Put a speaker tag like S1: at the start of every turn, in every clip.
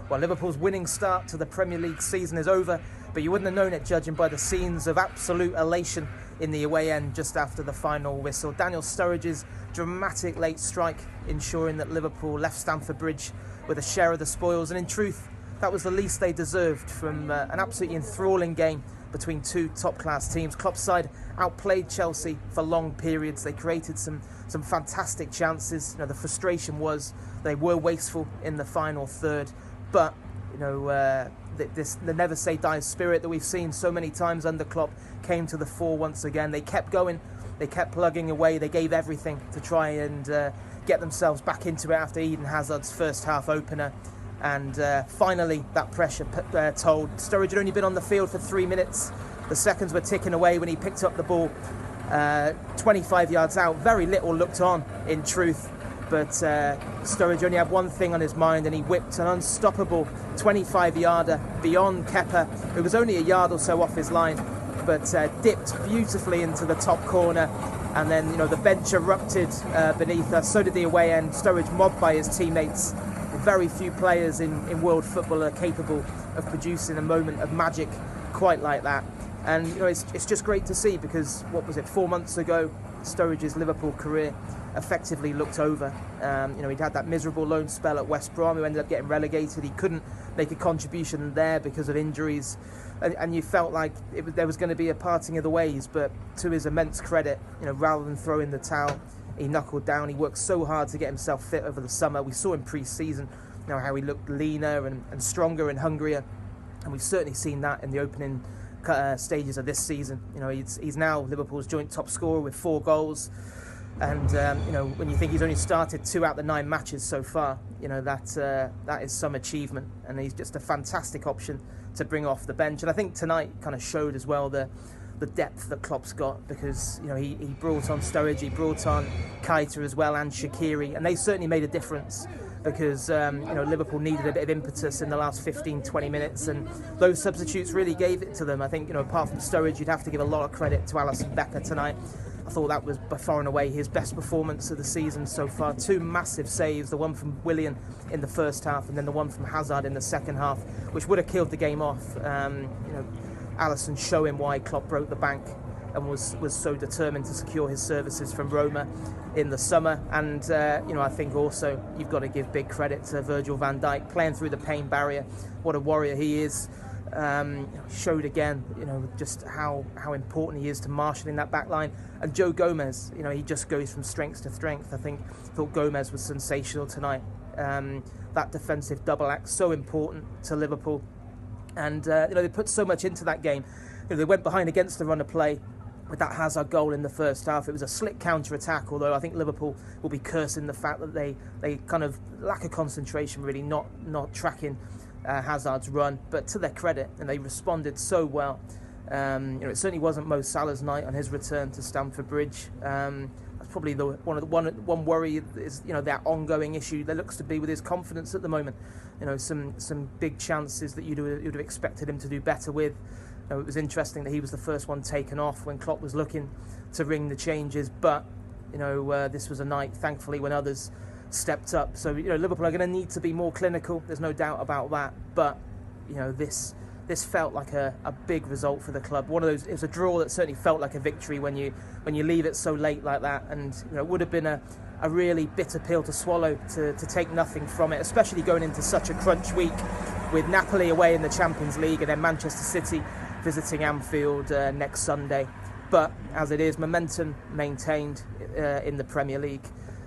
S1: Well, Liverpool's winning start to the Premier League season is over, but you wouldn't have known it judging by the scenes of absolute elation in the away end just after the final whistle. Daniel Sturridge's dramatic late strike ensuring that Liverpool left Stamford Bridge with a share of the spoils, and in truth, that was the least they deserved from an absolutely enthralling game between two top-class teams. Klopp's side outplayed Chelsea for long periods. They created some fantastic chances. The frustration was they were wasteful in the final third, but the never say die spirit that we've seen so many times under Klopp came to the fore once again. They kept going, they kept plugging away, they gave everything to try and get themselves back into it after Eden Hazard's first half opener. And finally that pressure told. Sturridge had only been on the field for 3 minutes. The seconds were ticking away when he picked up the ball 25 yards out. Very little looked on, in truth, but Sturridge only had one thing on his mind, and he whipped an unstoppable 25-yarder beyond Kepa, who was only a yard or so off his line, but dipped beautifully into the top corner. And then the bench erupted beneath us. So did the away end. Sturridge mobbed by his teammates. Very few players in world football are capable of producing a moment of magic quite like that. And it's just great to see, because what was it, 4 months ago, Sturridge's Liverpool career effectively looked over. He'd had that miserable loan spell at West Brom, who ended up getting relegated. He couldn't make a contribution there because of injuries, and you felt like there was going to be a parting of the ways. But to his immense credit, rather than throw in the towel, he knuckled down. He worked so hard to get himself fit over the summer. We saw in pre-season how he looked leaner and stronger and hungrier, and we've certainly seen that in the opening stages of this season. He's now Liverpool's joint top scorer with 4 goals, and when you think he's only started 2 out of the 9 matches so far, that is some achievement, and he's just a fantastic option to bring off the bench. And I think tonight kind of showed as well the depth that Klopp's got, because he brought on Sturridge, he brought on Keita as well, and Shaqiri, and they certainly made a difference, because Liverpool needed a bit of impetus in the last 15-20 minutes, and those substitutes really gave it to them. I think apart from Sturridge, you'd have to give a lot of credit to Alisson Becker tonight. I thought that was by far and away his best performance of the season so far. 2 massive saves, the one from Willian in the first half, and then the one from Hazard in the second half, which would have killed the game off. Alisson showing why Klopp broke the bank and was so determined to secure his services from Roma in the summer. And I think also you've got to give big credit to Virgil van Dijk, playing through the pain barrier. What a warrior he is. Showed again just how important he is to marshalling that back line. And Joe Gomez, he just goes from strength to strength. I thought Gomez was sensational tonight. That defensive double act, so important to Liverpool. And they put so much into that game. They went behind against the run of play with that Hazard goal in the first half. It was a slick counter-attack, although I think Liverpool will be cursing the fact that they kind of lack a concentration, really, not tracking Hazard's run. But to their credit, and they responded so well. It certainly wasn't Mo Salah's night on his return to Stamford Bridge. That's probably one worry is that ongoing issue there looks to be with his confidence at the moment. Some big chances that you'd have expected him to do better with. It was interesting that he was the first one taken off when Klopp was looking to ring the changes, but this was a night, thankfully, when others stepped up. So Liverpool are going to need to be more clinical. There's no doubt about that. But this felt like a big result for the club. One of those, it was a draw that certainly felt like a victory when you leave it so late like that. And it would have been a really bitter pill to swallow to take nothing from it, especially going into such a crunch week with Napoli away in the Champions League and then Manchester City visiting Anfield next Sunday. But as it is, momentum maintained in the Premier League.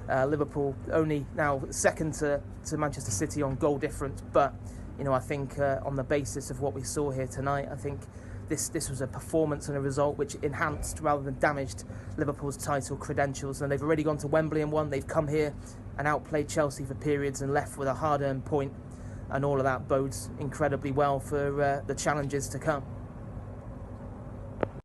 S1: Liverpool only now second to Manchester City on goal difference, but I think on the basis of what we saw here tonight, I think this was a performance and a result which enhanced rather than damaged Liverpool's title credentials. And they've already gone to Wembley and won. They've come here and outplayed Chelsea for periods and left with a hard-earned point, and all of that bodes incredibly well for the challenges to come.